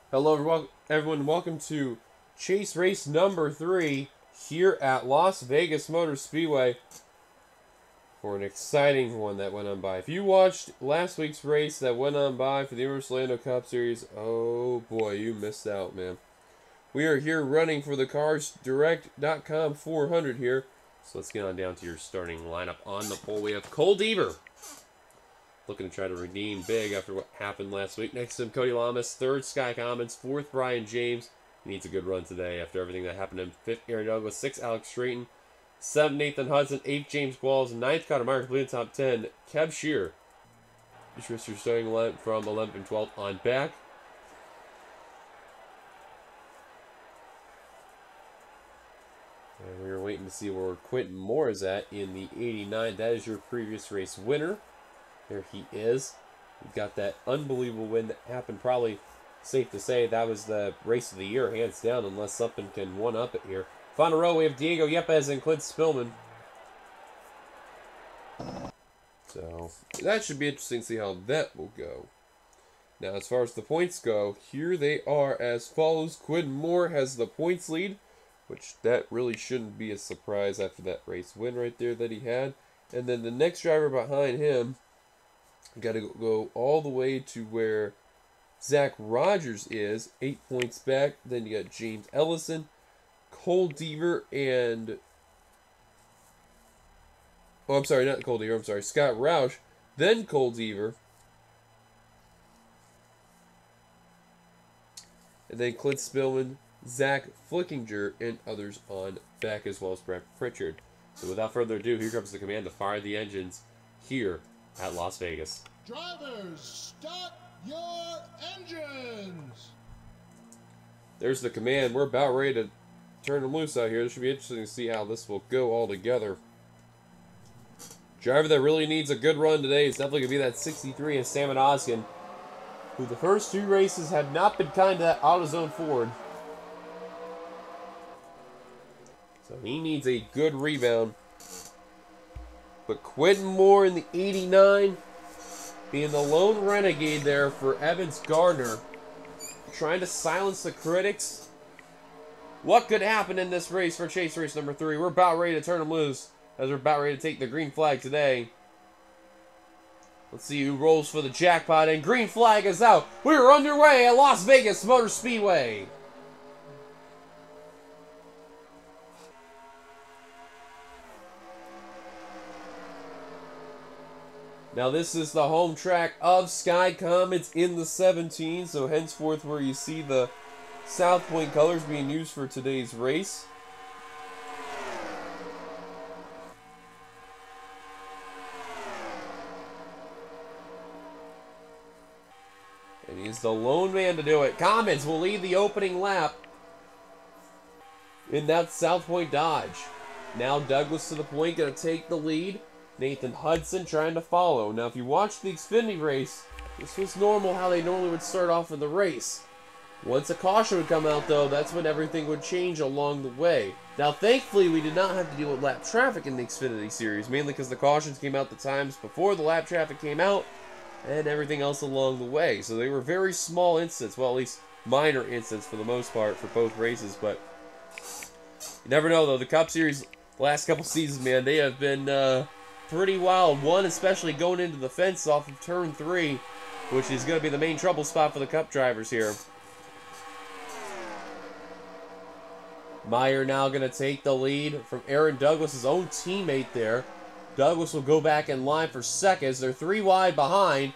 Hello, everyone. Welcome to Chase Race number 3 here at Las Vegas Motor Speedway for an exciting one that went on by. If you watched last week's race that went on by for the NRSL Cup Series, oh boy, you missed out, man. We are here running for the CarsDirect.com 400 here. So let's get on down to your starting lineup. On the pole, we have Cole Deaver, looking to try to redeem big after what happened last week. Next to him, Cody Lamas. Third, Sky Commons. Fourth, Brian James. He needs a good run today after everything that happened to him. Fifth, Aaron Douglas. Sixth, Alex Strayton. Seventh, Nathan Hudson. Eighth, James Qualls. Ninth, Connor Meyer completed top 10. Kev Shear. Just your starting line from 11th and 12th on back. And we were waiting to see where Quentin Moore is at in the 89. That is your previous race winner. There he is. We've got that unbelievable win that happened. Probably safe to say that was the race of the year, hands down, unless something can one-up it here. Final row, we have Diego Yepes and Clint Spillman. So that should be interesting to see how that will go. Now, as far as the points go, here they are as follows. Quentin Moore has the points lead, which that really shouldn't be a surprise after that race win right there that he had. And then the next driver behind him, got to go all the way to where Zach Rogers is, 8 points back. Then you got James Ellison, Cole Deaver, and... oh, I'm sorry, not Cole Deaver. I'm sorry, Scott Roush. Then Cole Deaver. And then Clint Spillman, Zach Flickinger, and others on back, as well as Brett Pritchard. So without further ado, here comes the command to fire the engines here at Las Vegas. Drivers, start your engines! There's the command. We're about ready to turn them loose out here. It should be interesting to see how this will go all together. Driver that really needs a good run today is definitely going to be that 63 of Sam Oskin, who the first two races have not been kind to that AutoZone Ford. So he needs a good rebound. But Quentin Moore in the 89, being the lone renegade there for Evans Gardner, trying to silence the critics. What could happen in this race for Chase Race number 3? We're about ready to turn them loose, as we're about ready to take the green flag today. Let's see who rolls for the jackpot, and green flag is out. We're underway at Las Vegas Motor Speedway. Now this is the home track of Sky Comets in the 17, so henceforth where you see the South Point colors being used for today's race. And he's the lone man to do it. Comets will lead the opening lap in that South Point Dodge. Now Douglas to the point, going to take the lead. Nathan Hudson trying to follow. Now, if you watch the Xfinity race, this was normal how they normally would start off in the race. Once a caution would come out, though, that's when everything would change along the way. Now, thankfully, we did not have to deal with lap traffic in the Xfinity series, mainly because the cautions came out the times before the lap traffic came out, and everything else along the way. So they were very small incidents, well, at least minor incidents for the most part for both races, but you never know, though. The Cup Series, the last couple seasons, man, they have been pretty wild. One especially going into the fence off of turn 3, which is going to be the main trouble spot for the Cup drivers here. Meyer now going to take the lead from Aaron Douglas, his own teammate there. Douglas will go back in line for seconds. They're 3 wide behind,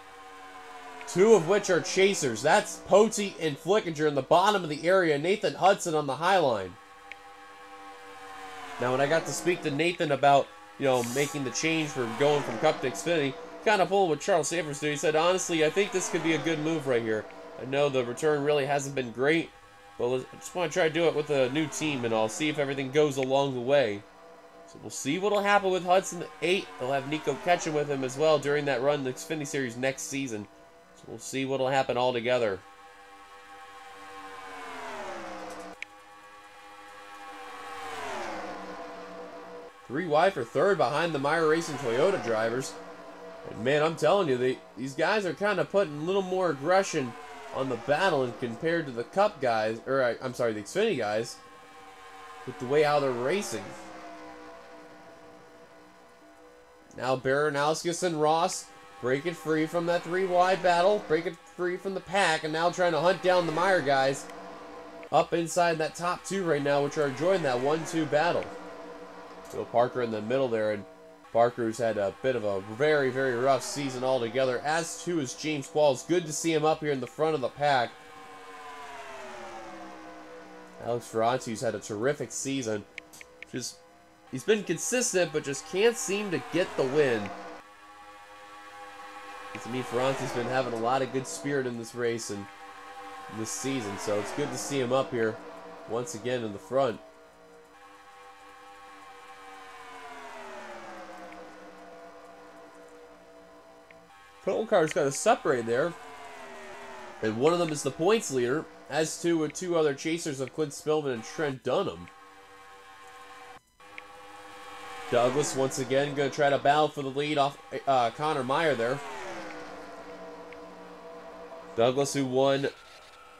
2 of which are chasers. That's Pote and Flickinger in the bottom of the area. Nathan Hudson on the high line. Now, when I got to speak to Nathan about, you know, making the change for going from Cup to Xfinity, kind of pulling what Charles Sanders did. He said, honestly, I think this could be a good move right here. I know the return really hasn't been great, but I just want to try to do it with a new team, and I'll see if everything goes along the way. So we'll see what will happen with Hudson at 8. They'll have Nico Ketchum with him as well during that run in the Xfinity Series next season. So we'll see what will happen all together. Three wide for third behind the Meyer Racing Toyota drivers. And man, I'm telling you, these guys are kind of putting a little more aggression on the battle and compared to the Cup guys, or I'm sorry, the Xfinity guys, with the way how they're racing. Now Baranowskis and Ross breaking free from that 3-wide battle, breaking free from the pack, and now trying to hunt down the Meyer guys up inside that top 2 right now, which are enjoying that 1-2 battle. Bill Parker in the middle there, and Parker's had a bit of a very, very rough season altogether, as too is James Qualls. Good to see him up here in the front of the pack. Alex Ferranti's had a terrific season. He's been consistent, but just can't seem to get the win. To me, Ferranti's been having a lot of good spirit in this race and this season, so it's good to see him up here once again in the front. Total cars got to separate there, and one of them is the points leader, as to with 2 other chasers of Clint Spillman and Trent Dunham. Douglas once again going to try to battle for the lead off Connor Meyer there. Douglas, who won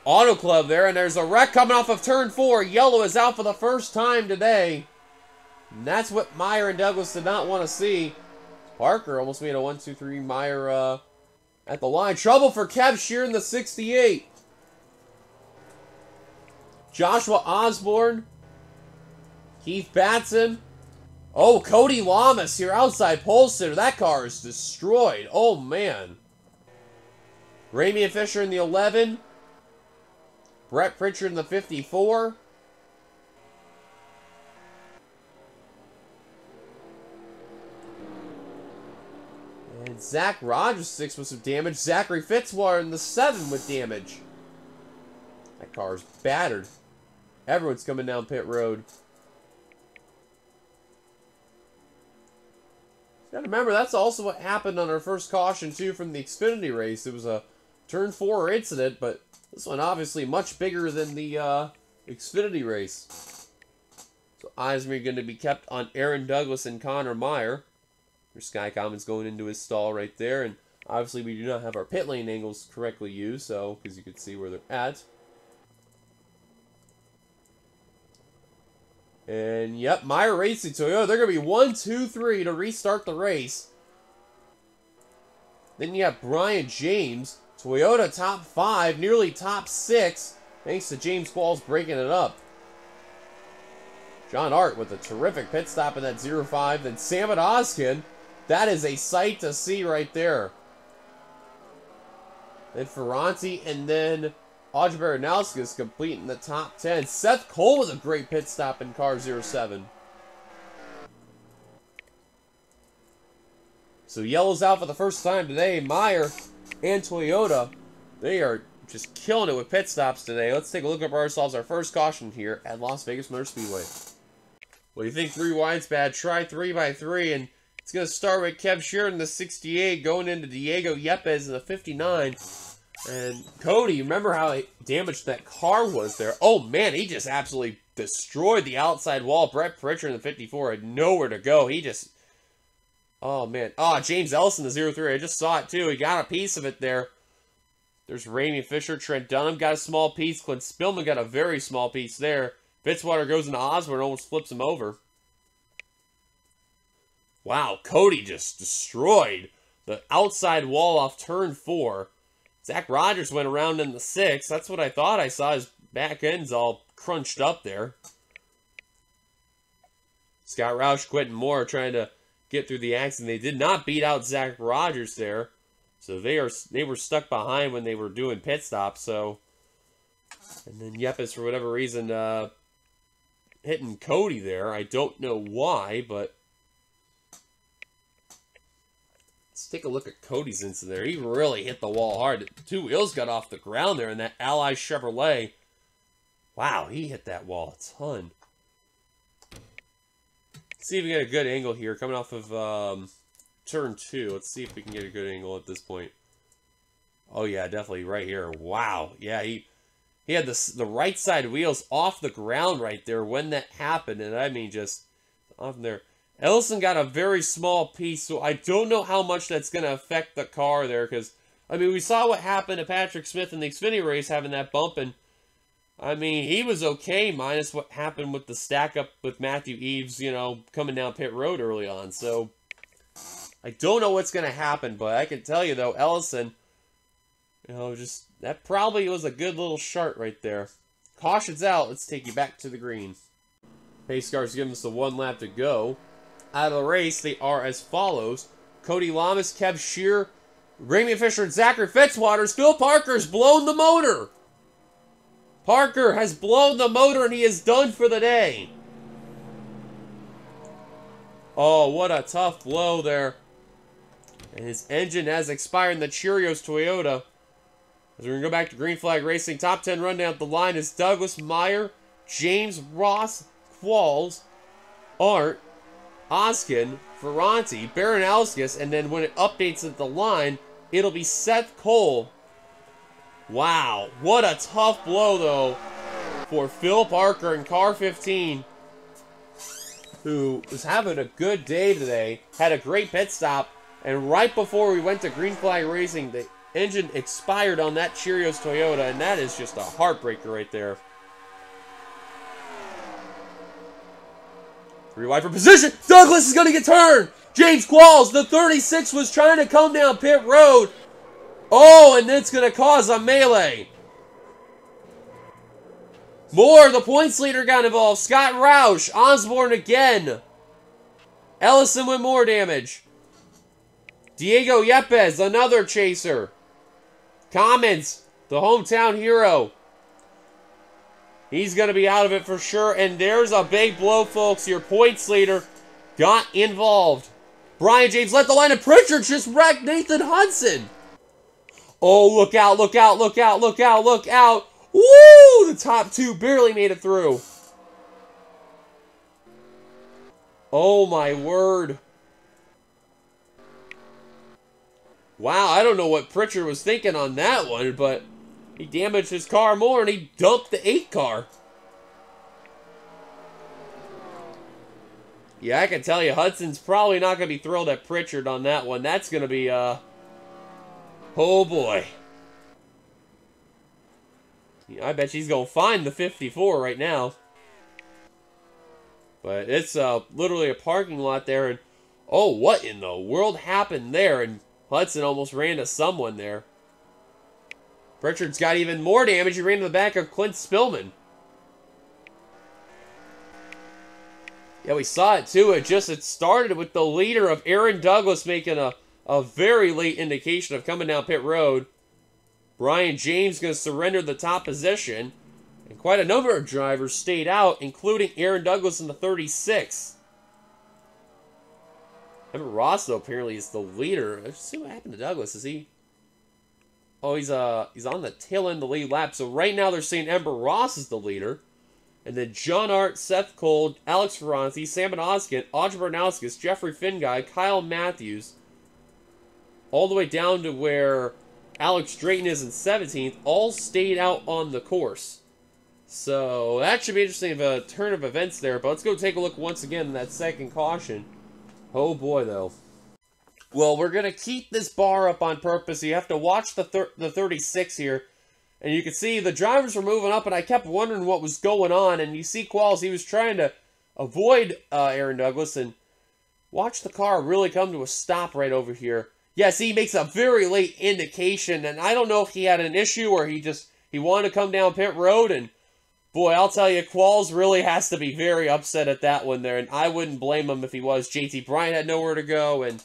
Auto Club there, and there's a wreck coming off of turn 4. Yellow is out for the first time today. And that's what Meyer and Douglas did not want to see. Parker almost made a 1-2-3 Meyer at the line. Trouble for Kev Shear in the 68. Joshua Osborne. Keith Batson. Oh, Cody Lamas here outside pole sitter. That car is destroyed. Oh, man. Ramian Fisher in the 11. Brett Pritchard in the 54. And Zach Rogers 6 with some damage. Zachary Fitzwater in the 7 with damage. That car is battered. Everyone's coming down pit road. You gotta remember, that's also what happened on our first caution, too, from the Xfinity race. It was a turn 4 incident, but this one obviously much bigger than the Xfinity race. So eyes are going to be kept on Aaron Douglas and Connor Meyer. Your Sky Common's going into his stall right there, and obviously we do not have our pit lane angles correctly used, so because you can see where they're at. And yep, Meyer Racing Toyota, they're going to be 1, 2, 3 to restart the race. Then you have Brian James, Toyota top 5, nearly top 6, thanks to James Qualls breaking it up. John Art with a terrific pit stop in that 0-5. Then Sam Oskin, that is a sight to see right there. Then Ferranti, and then Audrey Baranowskis completing the top 10. Seth Cole with a great pit stop in car 07. So yellow's out for the first time today. Meyer and Toyota, they are just killing it with pit stops today. Let's take a look at ourselves, our first caution here at Las Vegas Motor Speedway. What do you think? 3 wide's bad. Try 3x3, and it's going to start with Kev Shear in the 68, going into Diego Yepes in the 59. And Cody, remember how damaged that car was there? Oh, man, he just absolutely destroyed the outside wall. Brett Pritchard in the 54 had nowhere to go. He just... Oh, man. Oh, James Ellison, the 03. I just saw it, too. He got a piece of it there. There's Ramian Fisher. Trent Dunham got a small piece. Clint Spillman got a very small piece there. Fitzwater goes into Osborne and almost flips him over. Wow, Cody just destroyed the outside wall off turn 4. Zach Rogers went around in the 6. That's what I thought I saw. His back end's all crunched up there. Scott Roush, Quentin Moore trying to get through the accident. They did not beat out Zach Rogers there. So they were stuck behind when they were doing pit stops. So, and then Yepes, for whatever reason, hitting Cody there. I don't know why, but let's take a look at Cody's incident there. He really hit the wall hard. 2 wheels got off the ground there in that Ally Chevrolet. Wow, he hit that wall a ton. Let's see if we get a good angle here coming off of turn 2. Let's see if we can get a good angle at this point. Oh yeah, definitely right here. Wow. Yeah, he had the right side wheels off the ground right there when that happened. And I mean, just off there. Ellison got a very small piece, so I don't know how much that's going to affect the car there, because I mean, we saw what happened to Patrick Smith in the Xfinity race, having that bump, and I mean, he was okay, minus what happened with the stack up with Matthew Eves, you know, coming down pit road early on. So, I don't know what's going to happen, but I can tell you, though, Ellison, you know, just, that probably was a good little shart right there. Caution's out. Let's take you back to the green. Pace car's giving us the 1 lap to go. Out of the race, they are as follows. Cody Lamas, Kev Shear, Ramy Fisher, and Zachary Fitzwaters. Phil Parker's blown the motor. Parker has blown the motor and he is done for the day. Oh, what a tough blow there. And his engine has expired in the Cheerios Toyota. As we're going to go back to Green Flag Racing. Top 10 rundown at the line is Douglas Meyer, James Ross, Qualls, Art, Oskin, Ferranti, Baranowskis, and then when it updates at the line, it'll be Seth Cole. Wow, what a tough blow, though, for Phil Parker in car 15, who was having a good day today, had a great pit stop, and right before we went to Green Flag Racing, the engine expired on that Cheerios Toyota, and that is just a heartbreaker right there. 3 wide for position. Douglas is going to get turned. James Qualls, the 36, was trying to come down pit road. Oh, and it's going to cause a melee. More, the points leader got involved. Scott Roush, Osborne again. Ellison with more damage. Diego Yepes, another chaser. Commons, the hometown hero. He's going to be out of it for sure. And there's a big blow, folks. Your points leader got involved. Brian James let the line, and Pritchard just wrecked Nathan Hudson. Oh, look out, look out, look out, look out, look out. Woo! The top 2 barely made it through. Oh, my word. Wow, I don't know what Pritchard was thinking on that one, but he damaged his car more, and he dumped the 8 car. Yeah, I can tell you, Hudson's probably not going to be thrilled at Pritchard on that one. That's going to be, oh boy. Yeah, I bet she's going to find the 54 right now. But it's literally a parking lot there. And oh, what in the world happened there? And Hudson almost ran to someone there. Pritchard's got even more damage. He ran to the back of Clint Spillman. Yeah, we saw it too. It started with the leader of Aaron Douglas making a very late indication of coming down pit road. Brian James going to surrender the top position. And quite a number of drivers stayed out, including Aaron Douglas in the 36. Emma Ross, though, apparently is the leader. Let's see what happened to Douglas. Is he... Oh, he's on the tail end of the lead lap. So right now they're saying Ember Ross is the leader. And then John Art, Seth Cole, Alex Ferranti, Sam Oskin, Audrey Barnauskas, Jeffrey Finguy, Kyle Matthews, all the way down to where Alex Drayton is in 17th, all stayed out on the course. So that should be interesting of a turn of events there. But let's go take a look once again at that second caution. Oh boy, though. Well, we're going to keep this bar up on purpose. You have to watch the 36 here. And you can see the drivers were moving up, and I kept wondering what was going on. And you see Qualls, he was trying to avoid Aaron Douglas, and watch the car really come to a stop right over here. Yes, he makes a very late indication, and I don't know if he had an issue or he wanted to come down pit road. And boy, I'll tell you, Qualls really has to be very upset at that one there, and I wouldn't blame him if he was. JT Bryant had nowhere to go, and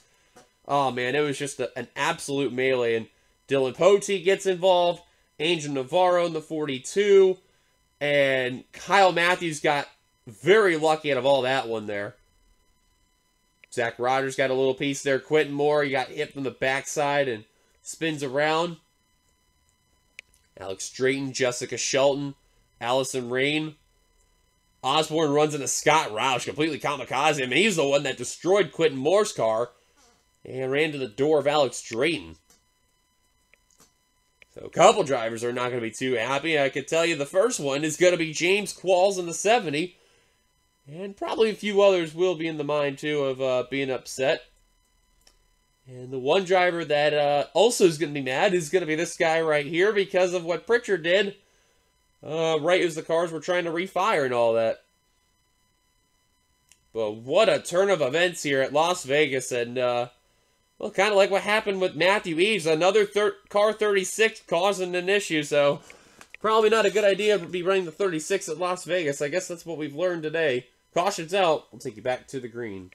oh man, it was just an absolute melee. And Dylan Pote gets involved. Angel Navarro in the 42, and Kyle Matthews got very lucky out of all that one there. Zach Rogers got a little piece there. Quentin Moore, he got hit from the backside and spins around. Alex Drayton, Jessica Shelton, Allison Rain. Osborne runs into Scott Roush, completely kamikaze him, and he's the one that destroyed Quentin Moore's car and ran to the door of Alex Drayton. So a couple drivers are not going to be too happy. I can tell you the first one is going to be James Qualls in the 70. And probably a few others will be in the mind, too, of being upset. And the one driver that also is going to be mad is going to be this guy right here because of what Pritchard did. Right as the cars were trying to refire and all that. But what a turn of events here at Las Vegas. And, well, kind of like what happened with Matthew Eves. Another car 36 causing an issue. So, probably not a good idea to be running the 36 at Las Vegas. I guess that's what we've learned today. Caution's out. We'll take you back to the green.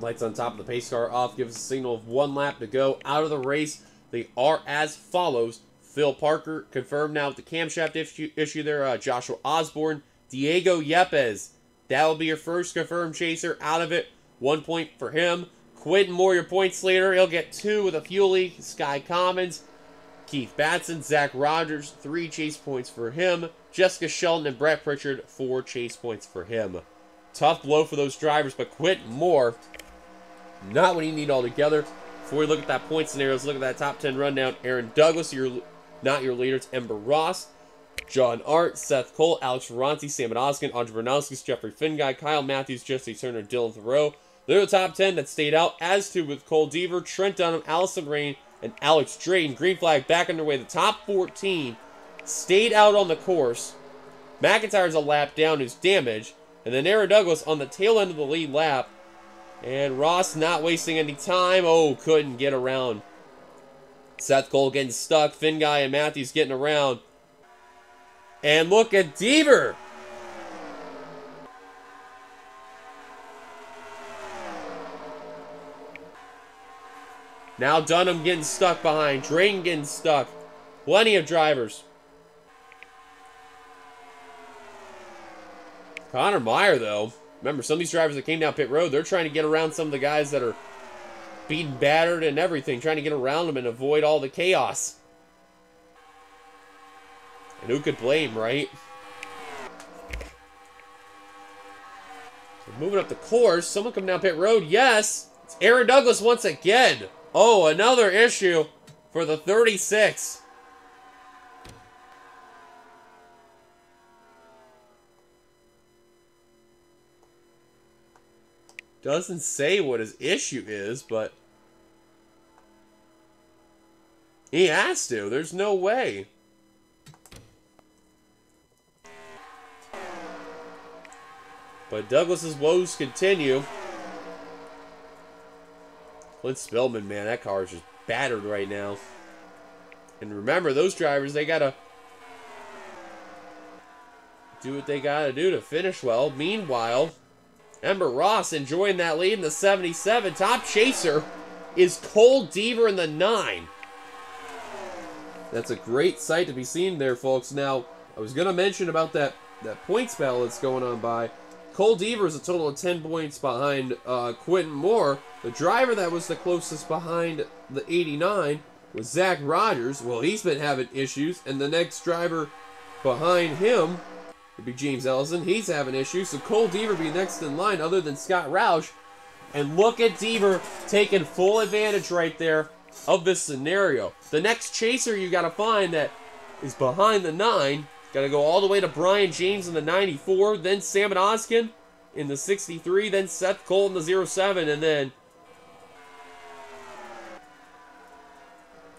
Lights on top of the pace car off. Gives a signal of 1 lap to go out of the race. They are as follows. Phil Parker confirmed now with the camshaft issue there. Joshua Osborne. Diego Yepes. That will be your first confirmed chaser out of it. 1 point for him. Quentin Moore, your points leader. He'll get 2 with a fuel leak. Sky Commons. Keith Batson. Zach Rogers. 3 chase points for him. Jessica Shelton and Brett Pritchard. 4 chase points for him. Tough blow for those drivers, but Quentin Moore, not what you need altogether. Before we look at that point scenario, let's look at that top 10 rundown. Aaron Douglas, not your leader. It's Ember Ross, John Art, Seth Cole, Alex Ferranti, Sam Oskin, Andre Bernowskis, Jeffrey Finguy, Kyle Matthews, Jesse Turner, Dylan Thoreau. They're the top 10 that stayed out, as to with Cole Deaver, Trent Dunham, Allison Rain, and Alex Drayton. Green flag back underway. The top 14 stayed out on the course. McIntyre's a lap down, who's damaged. And then Aaron Douglas on the tail end of the lead lap. And Ross not wasting any time. Oh, couldn't get around. Seth Cole getting stuck. Finguy and Matthews getting around. And look at Deaver. Now Dunham getting stuck behind. Drayton getting stuck. Plenty of drivers. Connor Meyer, though. Remember, some of these drivers that came down pit road, they're trying to get around some of the guys that are beaten, battered, and everything. Trying to get around them and avoid all the chaos. And who could blame, right? So moving up the course. Someone come down pit road. Yes! It's Aaron Douglas once again. Oh, another issue for the 36. Doesn't say what his issue is, but he has to. There's no way. But Douglas's woes continue. Clint Spillman, man, that car is just battered right now. And remember, those drivers, they gotta do what they gotta do to finish well. Meanwhile, Ember Ross enjoying that lead in the 77. Top chaser is Cole Deaver in the 9. That's a great sight to be seen there, folks. Now, I was going to mention about that points battle that's going on by. Cole Deaver is a total of 10 points behind Quentin Moore. The driver that was the closest behind the 89 was Zach Rogers. Well, he's been having issues. And the next driver behind him would be James Ellison. He's having issues. So Cole Deaver be next in line other than Scott Roush. And look at Deaver taking full advantage right there of this scenario. The next chaser you got to find that is behind the 9. Got to go all the way to Brian James in the 94. Then Sam Oskin in the 63. Then Seth Cole in the 07. And then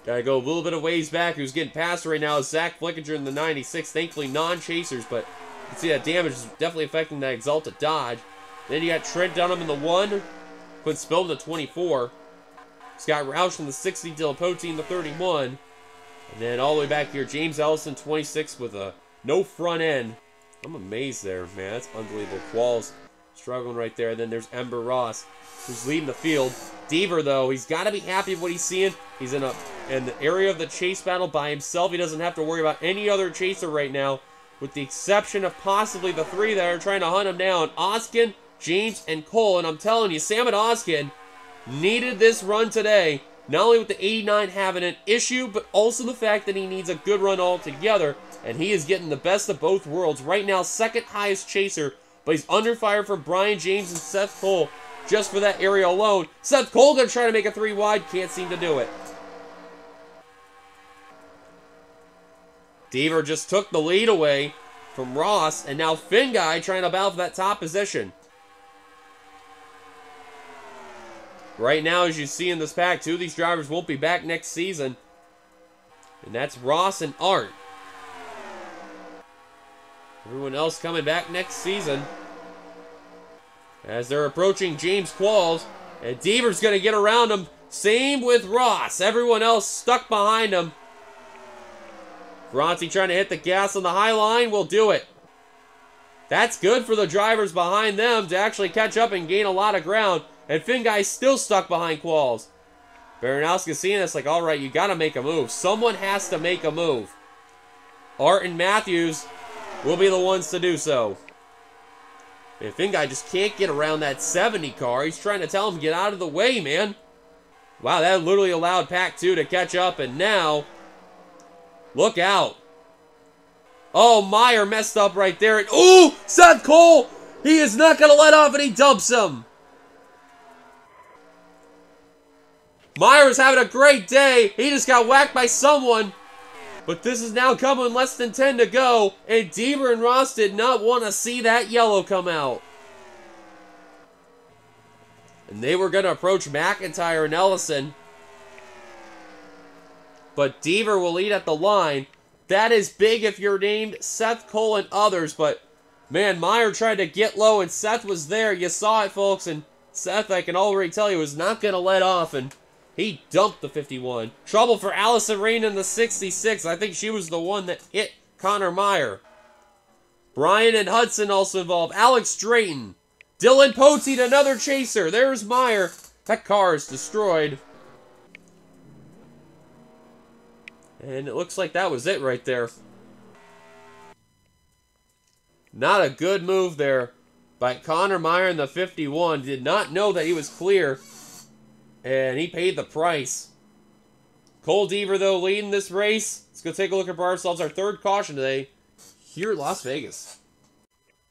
got to go a little bit of ways back. Who's getting past right now is Zach Flickinger in the 96. Thankfully non-chasers, but you can see that damage is definitely affecting that Exalted Dodge. Then you got Trent Dunham in the 1. Quinn Spill in the 24. Scott Roush in the 60. Dylan Pote in the 31. And then all the way back here, James Ellison, 26 with a no front end. I'm amazed there, man. That's unbelievable. Qualls struggling right there. And then there's Ember Ross, who's leading the field. Deaver, though, he's got to be happy with what he's seeing. He's in the area of the chase battle by himself. He doesn't have to worry about any other chaser right now, with the exception of possibly the 3 that are trying to hunt him down. Oskin, James, and Cole. And I'm telling you, Sam and Oskin needed this run today. Not only with the 89 having an issue, but also the fact that he needs a good run altogether. And he is getting the best of both worlds. Right now, second highest chaser, but he's under fire from Brian James and Seth Cole just for that area alone. Seth Cole going to try to make a 3 wide. Can't seem to do it. Deaver just took the lead away from Ross. And now Finguy trying to battle for that top position. Right now, as you see in this pack, 2 of these drivers won't be back next season. And that's Ross and Art. Everyone else coming back next season. As they're approaching James Qualls. And Deaver's going to get around him. Same with Ross. Everyone else stuck behind him. Bronte trying to hit the gas on the high line will do it. That's good for the drivers behind them to actually catch up and gain a lot of ground. And Finguy's still stuck behind Qualls. Baranowski's seeing this like, alright, you got to make a move. Someone has to make a move. Art and Matthews will be the ones to do so. And Finguy just can't get around that 70 car. He's trying to tell him, get out of the way, man. Wow, that literally allowed Pack 2 to catch up. And now, look out. Oh, Meyer messed up right there. And, ooh, Seth Cole. He is not going to let off, and he dumps him. Meyer's having a great day. He just got whacked by someone. But this is now coming less than 10 to go. And Deaver and Ross did not want to see that yellow come out. And they were going to approach McIntyre and Ellison. But Deaver will lead at the line. That is big if you're named Seth Cole and others. But, man, Meyer tried to get low and Seth was there. You saw it, folks. And Seth, I can already tell you, was not going to let off. And he dumped the 51. Trouble for Allison Rain in the 66. I think she was the one that hit Connor Meyer. Brian and Hudson also involved. Alex Drayton. Dylan Poteet, another chaser. There's Meyer. That car is destroyed. And it looks like that was it right there. Not a good move there by Connor Meyer in the 51. Did not know that he was clear. And he paid the price. Cole Deaver, though, leading this race. Let's go take a look at ourselves. Our third caution today here at Las Vegas.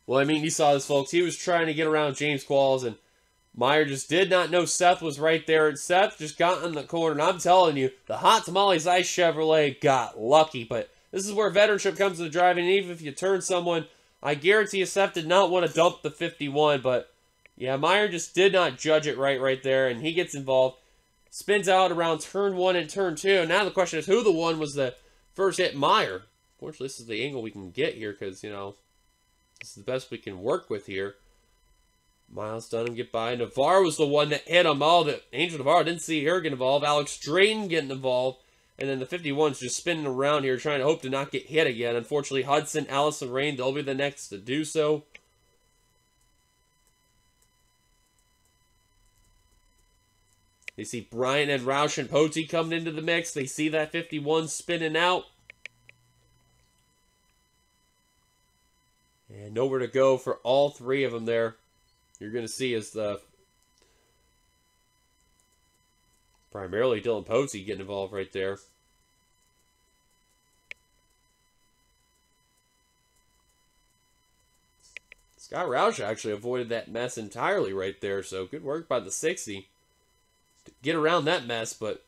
Well, I mean, you saw this, folks. He was trying to get around James Qualls, and Meyer just did not know Seth was right there. And Seth just got in the corner. And I'm telling you, the Hot Tamales Ice Chevrolet got lucky. But this is where veteranship comes to driving. Even if you turn someone, I guarantee you Seth did not want to dump the 51, but yeah, Meyer just did not judge it right there, and he gets involved. Spins out around turn 1 and turn 2. Now the question is, who the one was the first hit Meyer? Unfortunately, this is the angle we can get here because, you know, this is the best we can work with here. Miles Dunham get by. Navarro was the one that hit him. Oh, the Angel Navarro didn't see her get involved. Alex Drayton getting involved. And then the 51's just spinning around here trying to hope to not get hit again. Unfortunately, Hudson, Allison Rain, they'll be the next to do so. They see Brian and Roush and Poteet coming into the mix. They see that 51 spinning out. And nowhere to go for all 3 of them there. You're going to see is the primarily Dylan Poteet getting involved right there. Scott Roush actually avoided that mess entirely right there. So good work by the 60. Get around that mess, but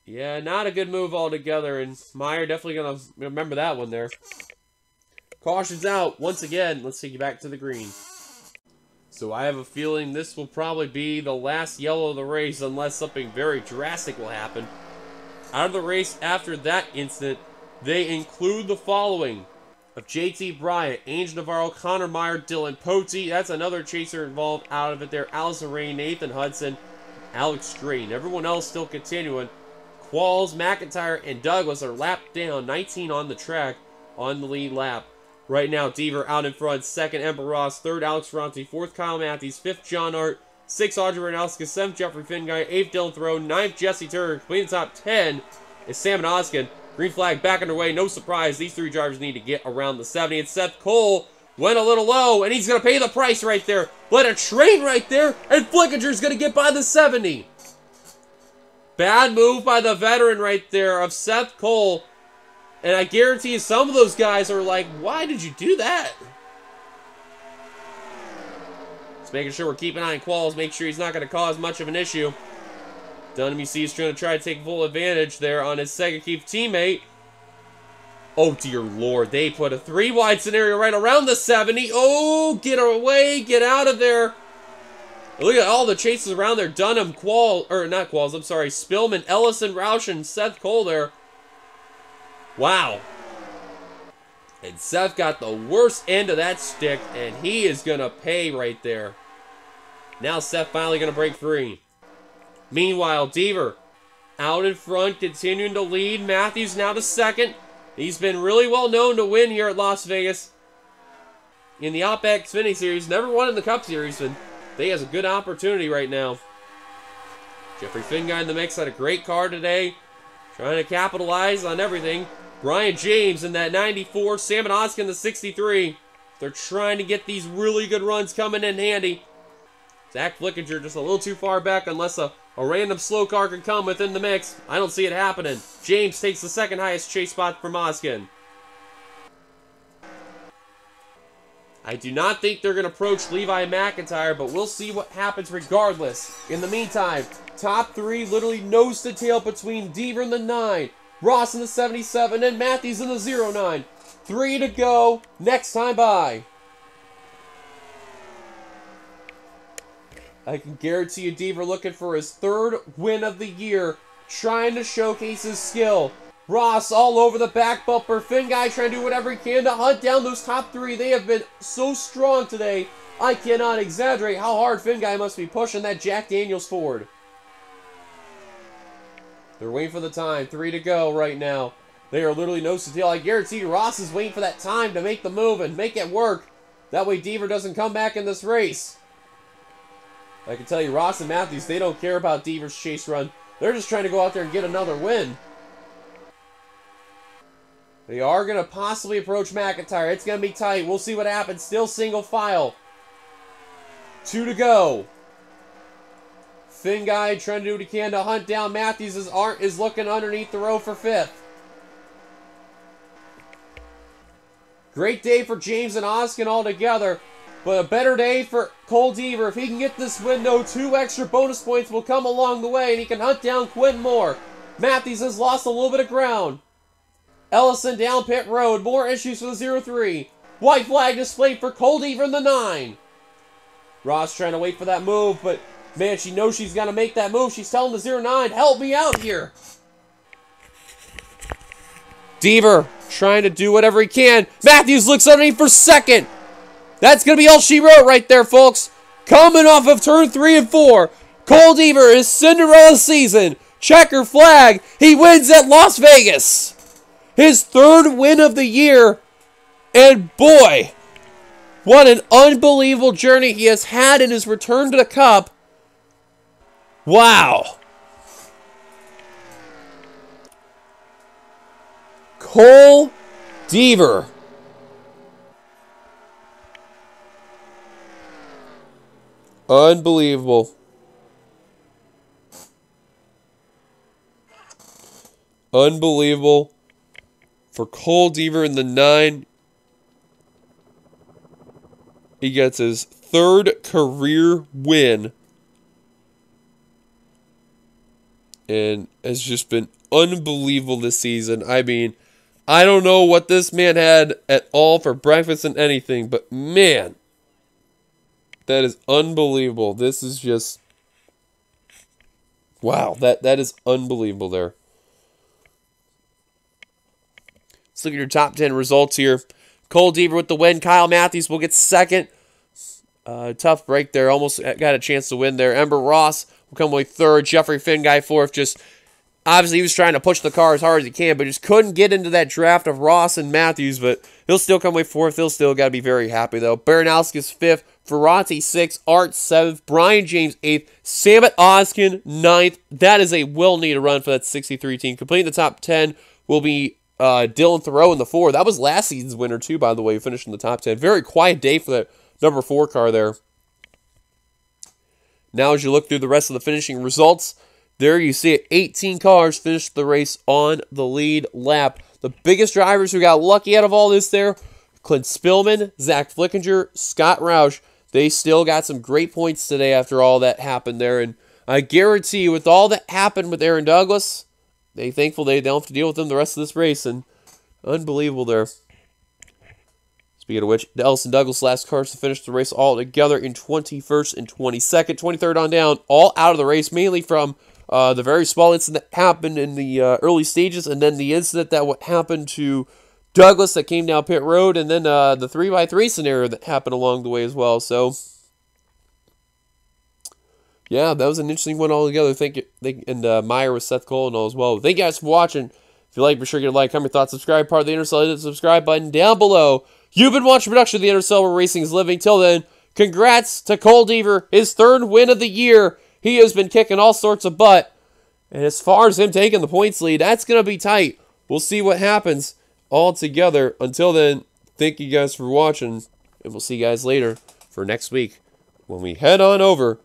yeah, not a good move altogether, and Meyer definitely going to remember that one there. Caution's out once again. Let's take you back to the green. So I have a feeling this will probably be the last yellow of the race unless something very drastic will happen. Out of the race after that incident, they include the following of JT Bryant, Angel Navarro, Connor Meyer, Dylan Poteet. That's another chaser involved out of it there. Allison Rain, Nathan Hudson, Alex Drayton. Everyone else still continuing. Qualls, McIntyre, and Douglas are lapped down. 19 on the track on the lead lap. Right now, Deaver out in front. Second, Ember Ross. Third, Alex Ferranti. Fourth, Kyle Matthews. Fifth, John Art. Sixth, Audrey Ranowska. Seventh, Jeffrey Finguy. Eighth, Dylan Thoreau. Ninth, Jesse Turner. Completing the top 10 is Sam and Oskin. Green flag back underway. No surprise. These 3 drivers need to get around the 70. And Seth Cole went a little low, and he's going to pay the price right there. Let a train right there, and Flickinger's going to get by the 70. Bad move by the veteran right there of Seth Cole. And I guarantee you some of those guys are like, why did you do that? Just making sure we're keeping an eye on Qualls. Make sure he's not going to cause much of an issue. Dunham, you see, is trying to take full advantage there on his Sega Keith teammate. Oh, dear Lord. They put a 3-wide scenario right around the 70. Oh, get away. Get out of there. Look at all the chases around there. Dunham, Spillman, Ellison, Roush, and Seth Cole there. Wow. And Seth got the worst end of that stick, and he is going to pay right there. Now Seth finally going to break free. Meanwhile, Deaver out in front, continuing to lead. Matthews now to second. He's been really well known to win here at Las Vegas. In the Outback Xfinity Series, never won in the Cup Series, but he has a good opportunity right now. Jeffrey Finguy in the mix, had a great car today. Trying to capitalize on everything. Brian James in that 94, Sam Oskin the 63. They're trying to get these really good runs coming in handy. Zach Flickinger just a little too far back unless a random slow car can come within the mix. I don't see it happening. James takes the second highest chase spot from Oskin. I do not think they're going to approach Levi McIntyre, but we'll see what happens regardless. In the meantime, top three literally nose to tail between Deaver in the 9, Ross in the 77, and Matthews in the 09. 3 to go. Next time by. I can guarantee you Deaver looking for his 3rd win of the year, trying to showcase his skill. Ross all over the back bumper. Finguy trying to do whatever he can to hunt down those top 3. They have been so strong today. I cannot exaggerate how hard Finguy must be pushing that Jack Daniels Ford. They're waiting for the time. 3 to go right now. They are literally nose to tail. I guarantee you Ross is waiting for that time to make the move and make it work. That way Deaver doesn't come back in this race. I can tell you, Ross and Matthews, they don't care about Deaver's chase run. They're just trying to go out there and get another win. They are going to possibly approach McIntyre. It's going to be tight. We'll see what happens. Still single file. 2 to go. Finguy trying to do what he can to hunt down Matthews as Art is looking underneath the row for 5th. Great day for James and Oskin all together. But a better day for Cole Deaver. If he can get this window, 2 extra bonus points will come along the way, and he can hunt down Quinn Moore. Matthews has lost a little bit of ground. Ellison down pit road. More issues for the 03. White flag displayed for Cole Deaver in the 9. Ross trying to wait for that move, but man, she knows she's got to make that move. She's telling the 09, help me out here. Deaver trying to do whatever he can. Matthews looks underneath for 2nd. That's going to be all she wrote right there, folks. Coming off of turn 3 and 4, Cole Deaver is Cinderella season. Checker flag. He wins at Las Vegas. His 3rd win of the year. And boy, what an unbelievable journey he has had in his return to the Cup. Wow. Cole Deaver. Unbelievable. Unbelievable. For Cole Deaver in the 9. He gets his 3rd career win. And has just been unbelievable this season. I mean, I don't know what this man had at all for breakfast and anything, but man, that is unbelievable. This is just, wow, that is unbelievable there. Let's look at your top 10 results here. Cole Deaver with the win. Kyle Matthews will get 2nd. Tough break there. Almost got a chance to win there. Ember Ross will come away 3rd. Jeffrey Finguy 4th. Just, obviously he was trying to push the car as hard as he can, but just couldn't get into that draft of Ross and Matthews, but he'll still come away 4th. He'll still got to be very happy, though. Baranowski's 5th. Ferrati 6th. Art 7th. Brian James 8th. Samet Oskin 9th. That is a well-needed run for that 63 team. Completing the top 10 will be Dylan Thoreau in the 4. That was last season's winner, too, by the way, finished in the top 10. Very quiet day for that number 4 car there. Now, as you look through the rest of the finishing results, there you see it. 18 cars finished the race on the lead lap. The biggest drivers who got lucky out of all this there, Clint Spillman, Zach Flickinger, Scott Roush. They still got some great points today after all that happened there. And I guarantee you, with all that happened with Aaron Douglas, they're thankful they don't have to deal with him the rest of this race. And unbelievable there. As Speaking of which, the Ellison Douglas last cars to finish the race all together in 21st and 22nd. 23rd on down, all out of the race, mainly from the very small incident that happened in the early stages, and then the incident that happened to Douglas that came down pit road, and then the 3x3 scenario that happened along the way as well. So, yeah, that was an interesting one altogether. And Meyer with Seth Cole and all as well. Thank you guys for watching. If you like, be sure to like, comment your thoughts, subscribe, part of the NRSL, hit the subscribe button down below. You've been watching production of the NRSL where racing is living. Till then, congrats to Cole Deaver, his 3rd win of the year. He has been kicking all sorts of butt. And as far as him taking the points lead, that's going to be tight. We'll see what happens all together. Until then, thank you guys for watching. And we'll see you guys later for next week when we head on over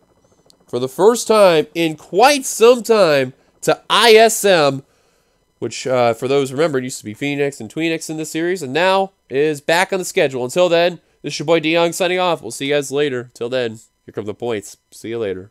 for the first time in quite some time to ISM. Which, for those remembered, used to be Phoenix and Tweenix in this series, and now is back on the schedule. Until then, this is your boy D Young signing off. We'll see you guys later. Till then, here come the points. See you later.